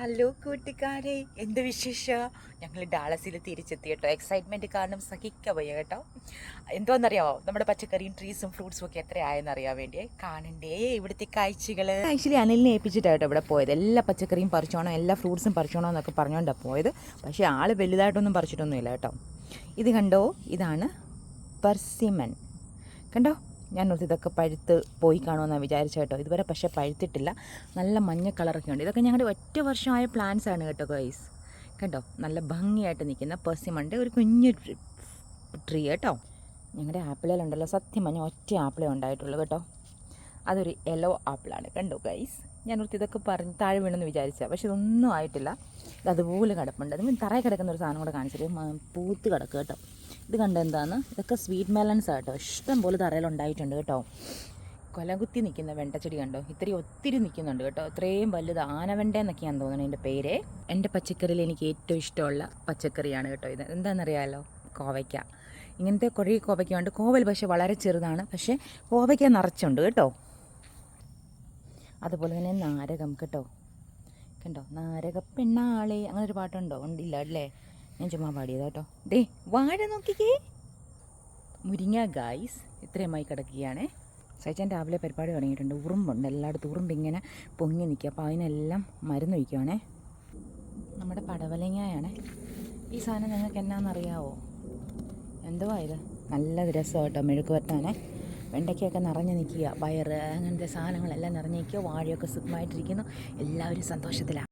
Hello കൂട്ടുകാരെ, എന്ത് വിശേഷം? ഞങ്ങൾ ഡാളസിൽ തിരിച്ചെത്തി കേട്ടോ. എക്സൈറ്റ്മെൻറ്റ് കാരണം സഹിക്കാൻ വയ്യ കേട്ടോ. എന്തോന്നറിയാമോ, നമ്മുടെ പച്ചക്കറിയും ട്രീസും ഫ്രൂട്ട്സും ഒക്കെ എത്രയായെന്ന് അറിയാൻ വേണ്ടിയേ കാണണ്ടേ ഇവിടുത്തെ കാഴ്ചകൾ. ആക്ച്വലി അനിലിനെ ഏൽപ്പിച്ചിട്ടാണ് കേട്ടോ ഇവിടെ പോയത്. എല്ലാ പച്ചക്കറിയും പറിച്ചോണം, എല്ലാ ഫ്രൂട്ട്സും പറിച്ചോണം എന്നൊക്കെ പറഞ്ഞുകൊണ്ടാണ് പോയത്. പക്ഷേ ആൾ വലുതായിട്ടൊന്നും പറിച്ചിട്ടൊന്നുമില്ല കേട്ടോ. ഇത് കണ്ടോ, ഇതാണ് പെർസിമൺ. കണ്ടോ, ഞാൻ ഓർത്ത് ഇതൊക്കെ പഴുത്ത് പോയി കാണുമെന്നാണ് വിചാരിച്ച കേട്ടോ. ഇതുവരെ പക്ഷേ പഴുത്തിട്ടില്ല. നല്ല മഞ്ഞ കളറൊക്കെ ഉണ്ട്. ഇതൊക്കെ ഞങ്ങളുടെ ഒറ്റ വർഷമായ പ്ലാന്റ്സ് ആണ് കേട്ടോ ഗൈസ്. കണ്ടോ, നല്ല ഭംഗിയായിട്ട് നിൽക്കുന്ന പെർസിമണിൻ്റെ ഒരു കുഞ്ഞു ട്രീ കേട്ടോ. ഞങ്ങളുടെ ആപ്പിളിലുണ്ടല്ലോ, സത്യം പറഞ്ഞാൽ ഒറ്റ ആപ്പിളേ ഉണ്ടായിട്ടുള്ളൂ കേട്ടോ. അതൊരു യെല്ലോ ആപ്പിളാണ്. കണ്ടോ ഗൈസ്, ഞാൻ ഓർത്ത് ഇതൊക്കെ പറഞ്ഞ് താഴെ വീണെന്ന് വിചാരിച്ചാൽ, പക്ഷെ ഇതൊന്നും ആയിട്ടില്ല. ഇത് അതുപോലെ കിടപ്പുണ്ട്. അതിന് തറയിൽ കിടക്കുന്ന ഒരു സാധനം കൂടെ കാണിച്ചിട്ട് പൂത്ത് കിടക്കുക കേട്ടോ. ഇത് കണ്ട എന്താന്ന്, ഇതൊക്കെ സ്വീറ്റ് മെലൺസ് കേട്ടോ. ഇഷ്ടം പോലെ തറയിലുണ്ടായിട്ടുണ്ട് കേട്ടോ. കൊലകുത്തി നിൽക്കുന്ന വെണ്ടച്ചെടി കണ്ടോ, ഒത്തിരി നിൽക്കുന്നുണ്ട് കേട്ടോ. ഇത്രയും വലുത് ആനവെണ്ട എന്നൊക്കെയാണെന്ന് തോന്നുന്നു എൻ്റെ പേര്. എൻ്റെ പച്ചക്കറിയിൽ എനിക്ക് ഏറ്റവും ഇഷ്ടമുള്ള പച്ചക്കറിയാണ് കേട്ടോ ഇത്. എന്താണെന്നറിയാമല്ലോ, കോവയ്ക്ക. ഇങ്ങനത്തെ കുറേ കോവയ്ക്കുണ്ട്. കോവൽ പക്ഷേ വളരെ ചെറുതാണ്, പക്ഷേ കോവയ്ക്ക നിറച്ചുണ്ട് കേട്ടോ. അതുപോലെ തന്നെ നാരകം കേട്ടോ. കണ്ടോ, നാരക പെണ്ണാളെ, അങ്ങനെ ഒരു പാട്ടുണ്ടോ? ഉണ്ടില്ല അല്ലേ, ഞാൻ ചുമ്മാ പാടിയത് കേട്ടോ. ദേ വാഴ നോക്കിക്കേ, മുരിങ്ങ ഗായ്സ് ഇത്രയുമായി കിടക്കുകയാണ്. സൈച്ചാൻ രാവിലെ പരിപാടി തുടങ്ങിയിട്ടുണ്ട്. ഉറുമ്പുണ്ട് എല്ലായിടത്തും, ഉറുമ്പ് ഇങ്ങനെ പൊങ്ങി നിൽക്കുക. അപ്പോൾ അതിനെല്ലാം മരുന്ന് വയ്ക്കുവാണേ. നമ്മുടെ പടവലങ്ങയാണ് ഈ സാധനം. നിങ്ങൾക്ക് എന്നാണെന്നറിയാവോ? എന്തുവാ ഇത്? നല്ല രസം കേട്ടോ, മെഴുക്ക് വരട്ടാനേ. വെണ്ടയ്ക്കൊക്കെ നിറഞ്ഞു നിൽക്കുക, പയറ് അങ്ങനത്തെ സാധനങ്ങളെല്ലാം നിറഞ്ഞു നിൽക്കുക. വാഴയൊക്കെ സുഖമായിട്ടിരിക്കുന്നു. എല്ലാവരും സന്തോഷത്തിലാണ്.